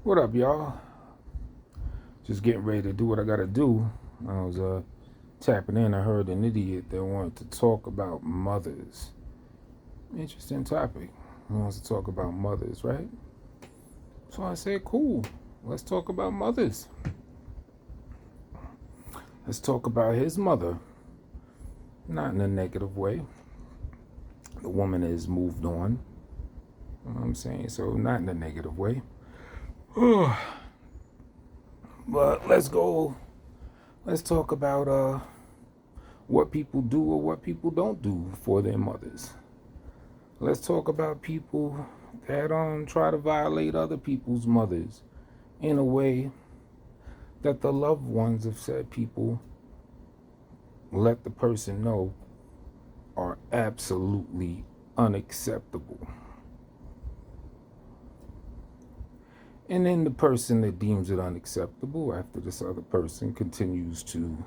What up, y'all? Just getting ready to do what I gotta do. I was tapping in. I heard an idiot that wanted to talk about mothers. Interesting topic. He wants to talk about mothers, right? So I said, cool. Let's talk about mothers. Let's talk about his mother. Not in a negative way. The woman has moved on. You know what I'm saying? So not in a negative way. But let's go. Let's talk about what people do or what people don't do for their mothers. Let's talk about people that try to violate other people's mothers in a way that the loved ones of said people let the person know are absolutely unacceptable. And then the person that deems it unacceptable after this other person continues to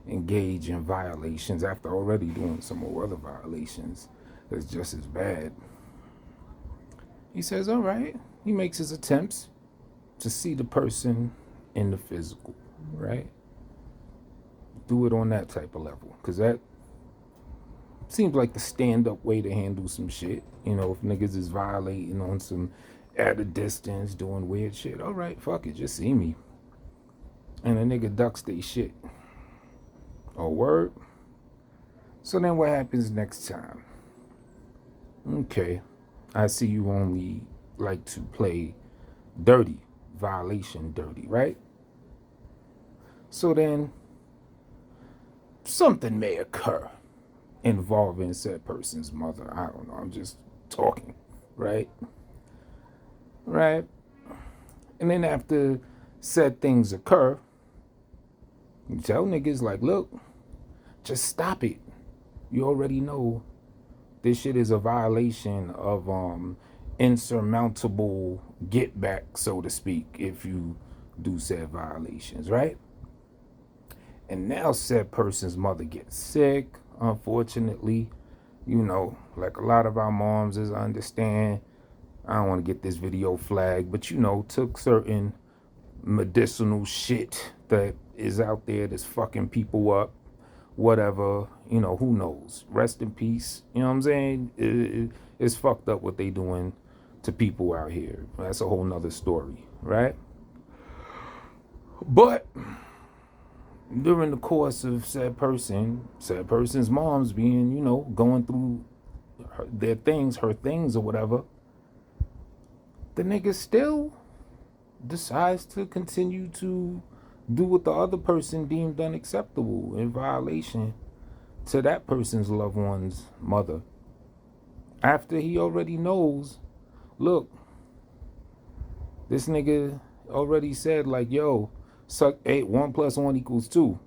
engage in violations after already doing some more other violations that's just as bad. He says, all right. He makes his attempts to see the person in the physical, right? Do it on that type of level. Because that seems like the stand-up way to handle some shit. You know, if niggas is violating on some at a distance, doing weird shit. All right, fuck it, just see me. And a nigga ducks they shit. Oh, word? So then what happens next time? Okay, I see you only like to play dirty, violation dirty, right? So then something may occur involving said person's mother. I don't know, I'm just talking, right? Right? And then after said things occur, you tell niggas like, look, just stop it. You already know this shit is a violation of insurmountable get back, so to speak, if you do said violations, right? And now said person's mother gets sick, unfortunately. You know, like a lot of our moms, as I understand, I don't want to get this video flagged, but you know, took certain medicinal shit that is out there that's fucking people up, whatever, you know, who knows. Rest in peace. You know what I'm saying? It's fucked up what they doing to people out here. That's a whole nother story, right? But during the course of said person's mom's being, you know, going through her things or whatever, the nigga still decides to continue to do what the other person deemed unacceptable in violation to that person's loved one's mother. After he already knows, look, this nigga already said like, yo, suck 8, 1 plus 1 equals 2.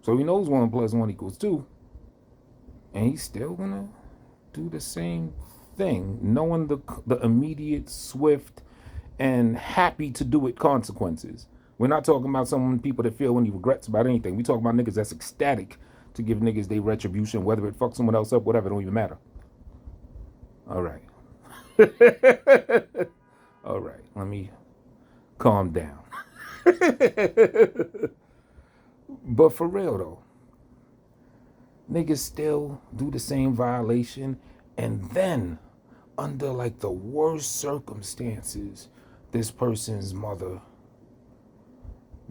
So he knows 1 plus 1 equals 2. And he's still gonna do the same thing, knowing the immediate, swift, and happy to do it consequences. We're not talking about people that feel any regrets about anything. We talking about niggas that's ecstatic to give niggas their retribution, whether it fucks someone else up, whatever, it don't even matter. All right. All right, let me calm down. But for real though, niggas still do the same violation, and then under like the worst circumstances, this person's mother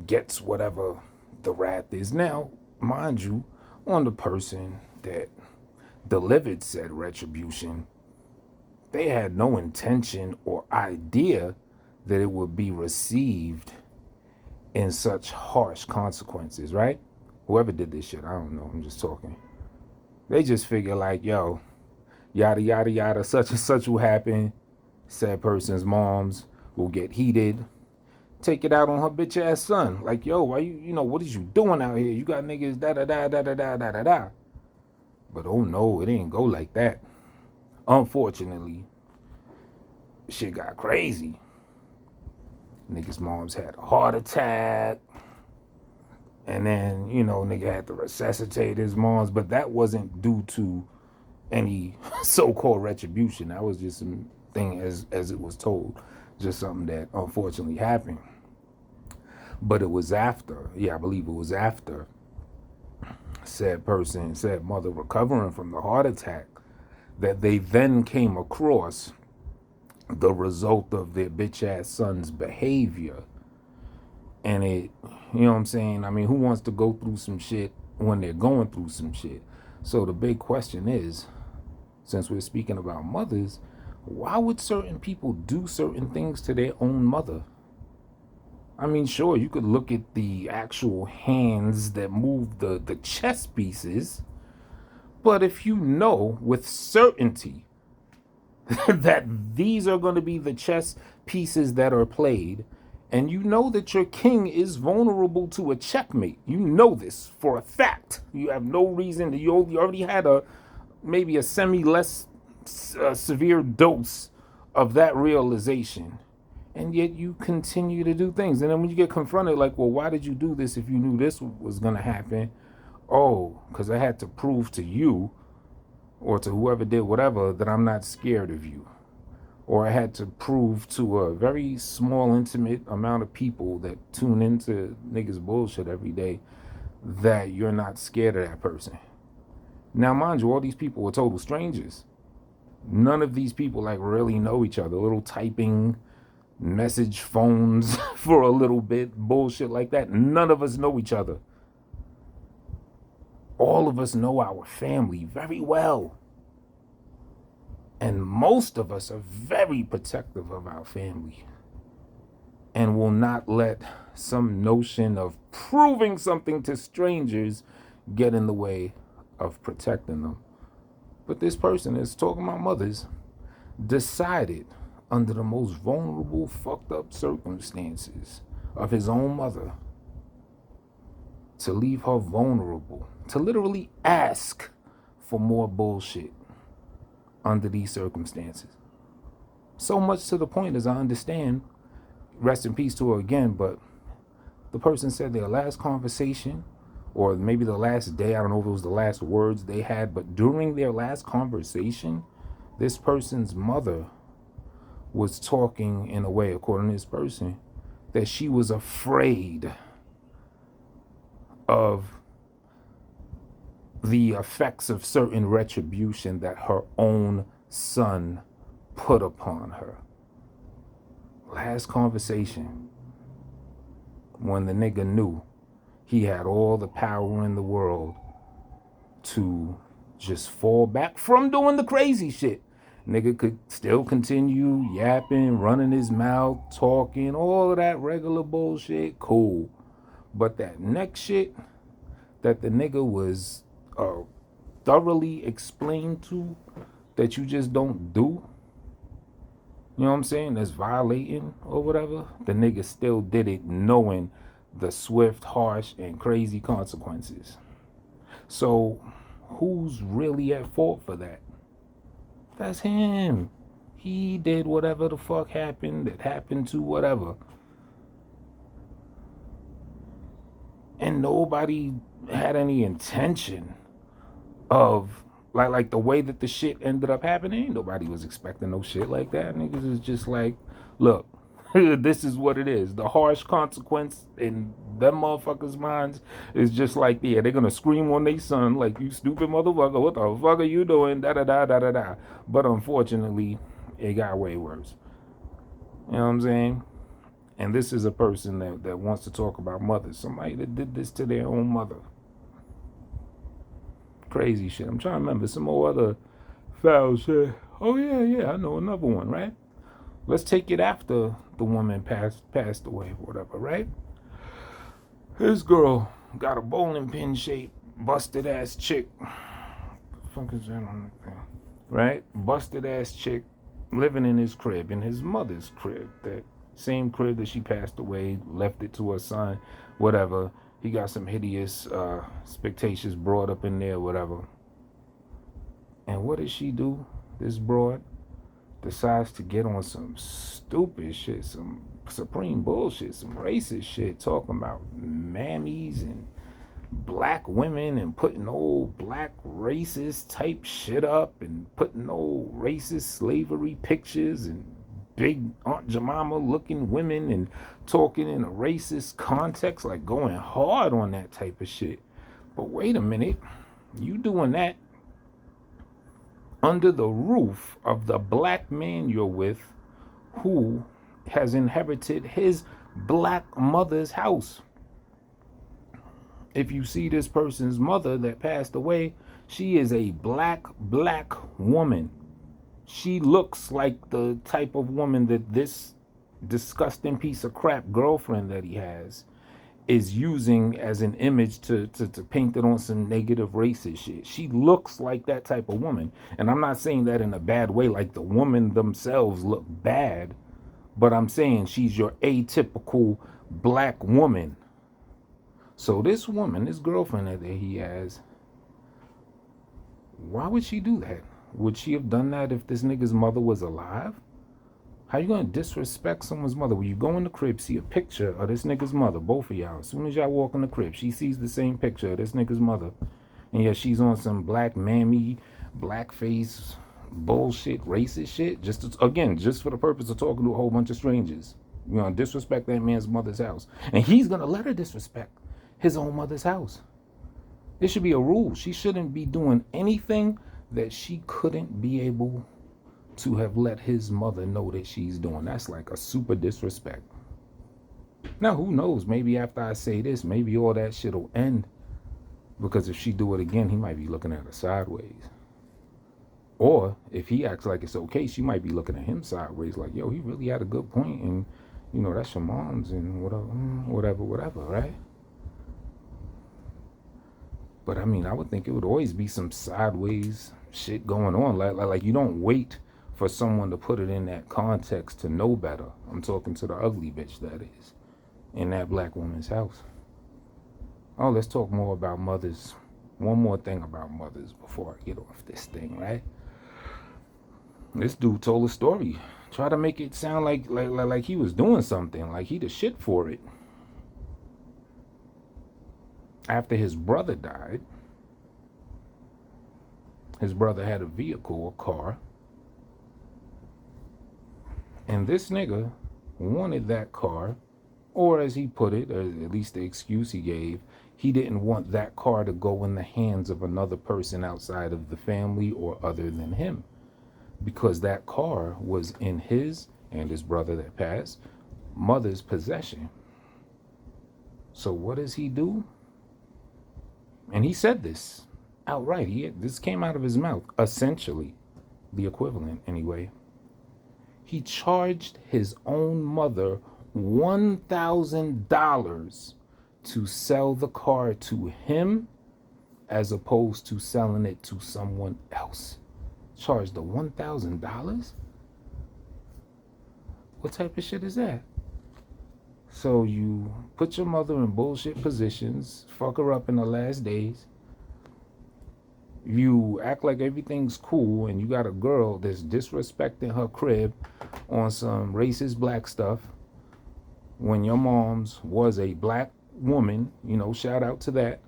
gets whatever the wrath is. Now, mind you, on the person that delivered said retribution, they had no intention or idea that it would be received in such harsh consequences, right? Whoever did this shit, I don't know, I'm just talking. They just figure like, yo, yada yada yada, such and such will happen. Said person's moms will get heated, take it out on her bitch ass son. Like, yo, why you know, what is you doing out here? You got niggas da da da da da da da da da. But oh no, it didn't go like that. Unfortunately, shit got crazy. Niggas' moms had a heart attack. And then, you know, nigga had to resuscitate his moms. But that wasn't due to any so-called retribution. That was just some thing as it was told. Just something that unfortunately happened. But it was after, I believe it was after said mother recovering from the heart attack, that they then came across the result of their bitch ass son's behavior. And it, you know what I'm saying? I mean, who wants to go through some shit when they're going through some shit? So the big question is, since we're speaking about mothers, why would certain people do certain things to their own mother? I mean, sure, you could look at the actual hands that move the chess pieces, but if you know with certainty that these are going to be the chess pieces that are played, and you know that your king is vulnerable to a checkmate, you know this for a fact. You have no reason to, you already had maybe a semi less severe dose of that realization, and yet you continue to do things. And then when you get confronted, like, well, why did you do this if you knew this was going to happen? Oh, because I had to prove to you or to whoever did whatever that I'm not scared of you. Or I had to prove to a very small, intimate amount of people that tune into niggas bullshit every day that you're not scared of that person. Now, mind you, all these people were total strangers. None of these people like really know each other. Little typing message phones for a little bit, bullshit like that. None of us know each other. All of us know our family very well. And most of us are very protective of our family and will not let some notion of proving something to strangers get in the way of protecting them. But this person is talking about mothers, decided under the most vulnerable, fucked up circumstances of his own mother to leave her vulnerable, to literally ask for more bullshit under these circumstances. So much to the point, as I understand, rest in peace to her again, but the person said their last conversation, or maybe the last day, I don't know if it was the last words they had, but during their last conversation, this person's mother was talking in a way, according to this person, that she was afraid of the effects of certain retribution that her own son put upon her. Last conversation, when the nigga knew he had all the power in the world to just fall back from doing the crazy shit. Nigga could still continue yapping, running his mouth, talking, all of that regular bullshit, cool. But that next shit that the nigga was thoroughly explained to, that you just don't do, you know what I'm saying, that's violating or whatever, the nigga still did it knowing the swift, harsh, and crazy consequences. So who's really at fault for that? That's him. He did whatever the fuck happened that happened to whatever. And nobody had any intention of like the way that the shit ended up happening. Nobody was expecting no shit like that. Niggas is just like, look, this is what it is. The harsh consequence in them motherfuckers' minds is just like, yeah, they're gonna scream on their son like, you stupid motherfucker, what the fuck are you doing? Da da da da da da. But unfortunately, it got way worse. You know what I'm saying? And this is a person that wants to talk about mothers. Somebody that did this to their own mother. Crazy shit. I'm trying to remember some more other foul shit. Oh yeah, I know another one, right? Let's take it after the woman passed away or whatever, right? This girl got a bowling pin shaped, busted ass chick. What the fuck is that on the thing? Right? Busted ass chick living in his crib, in his mother's crib. That same crib that she passed away, left it to her son, whatever. He got some hideous, spectaceous broad up in there, whatever. And what does she do? This broad decides to get on some stupid shit, some supreme bullshit, some racist shit, talking about mammies and black women and putting old black racist type shit up and putting old racist slavery pictures and big Aunt Jemima looking women and talking in a racist context, like going hard on that type of shit. But wait a minute, you doing that under the roof of the black man you're with who has inherited his black mother's house. If you see this person's mother that passed away, she is a black woman. She looks like the type of woman that this disgusting piece of crap girlfriend that he has is using as an image to paint it on some negative racist shit. She looks like that type of woman. And I'm not saying that in a bad way, like the women themselves look bad, but I'm saying she's your atypical black woman. So this woman, this girlfriend that he has, why would she do that? Would she have done that if this nigga's mother was alive? How you gonna disrespect someone's mother? When you go in the crib, see a picture of this nigga's mother, both of y'all. As soon as y'all walk in the crib, she sees the same picture of this nigga's mother. And yet she's on some black mammy, blackface, bullshit, racist shit. Just for the purpose of talking to a whole bunch of strangers. You know, disrespect that man's mother's house. And he's gonna let her disrespect his own mother's house. It should be a rule. She shouldn't be doing anything that she couldn't be able to have let his mother know that she's doing. That's like a super disrespect. Now, who knows? Maybe after I say this, maybe all that shit will end. Because if she do it again, he might be looking at her sideways. Or if he acts like it's okay, she might be looking at him sideways like, yo, he really had a good point, and, you know, that's your mom's and whatever, right? But I mean, I would think it would always be some sideways shit going on. Like you don't wait for someone to put it in that context to know better. I'm talking to the ugly bitch that is in that black woman's house. Oh, let's talk more about mothers. One more thing about mothers before I get off this thing, right? This dude told a story. Try to make it sound like he was doing something, like he the shit for it. After his brother died, his brother had a vehicle, a car, and this nigga wanted that car, or as he put it, or at least the excuse he gave, he didn't want that car to go in the hands of another person outside of the family or other than him, because that car was in his and his brother that passed mother's possession. So what does he do? And he said this outright. This came out of his mouth, essentially, the equivalent anyway. He charged his own mother $1,000 to sell the car to him as opposed to selling it to someone else. Charged the $1,000? What type of shit is that? So you put your mother in bullshit positions, fuck her up in the last days. You act like everything's cool, and you got a girl that's disrespecting her crib on some racist black stuff when your mom's was a black woman, you know, shout out to that.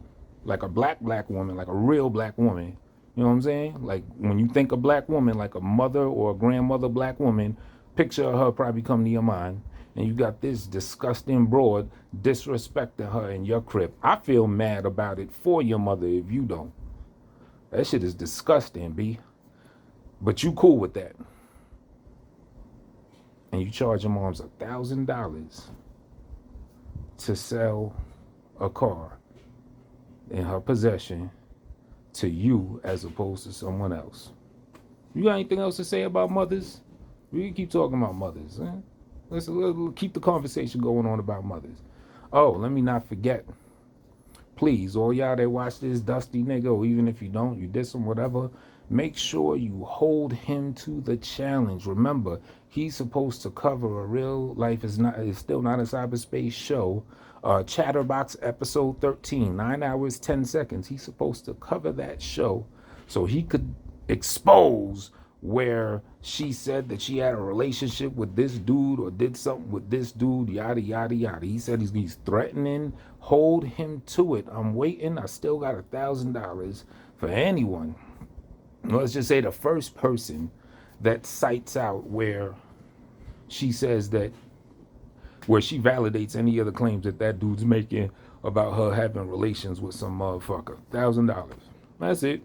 Like a black woman, like a real black woman. You know what I'm saying? Like when you think of black woman, like a mother or a grandmother black woman, picture of her probably come to your mind. And you got this disgusting broad disrespecting her in your crib. I feel mad about it for your mother if you don't. That shit is disgusting, B. But you cool with that. And you charge your moms $1,000 to sell a car in her possession to you as opposed to someone else. You got anything else to say about mothers? We can keep talking about mothers. Let's keep the conversation going on about mothers. Oh, let me not forget. Please, all y'all that watch this dusty nigga, or even if you don't, you diss him, whatever, make sure you hold him to the challenge. Remember, he's supposed to cover a real life is still not a cyberspace show. Chatterbox episode 13, 9 hours, 10 seconds. He's supposed to cover that show so he could expose where she said that she had a relationship with this dude or did something with this dude, yada, yada, yada. He said he's threatening. Hold him to it. I'm waiting. I still got $1,000 for anyone. Let's just say the first person that cites out where she says that, where she validates any other claims that that dude's making about her having relations with some motherfucker. $1,000. That's it.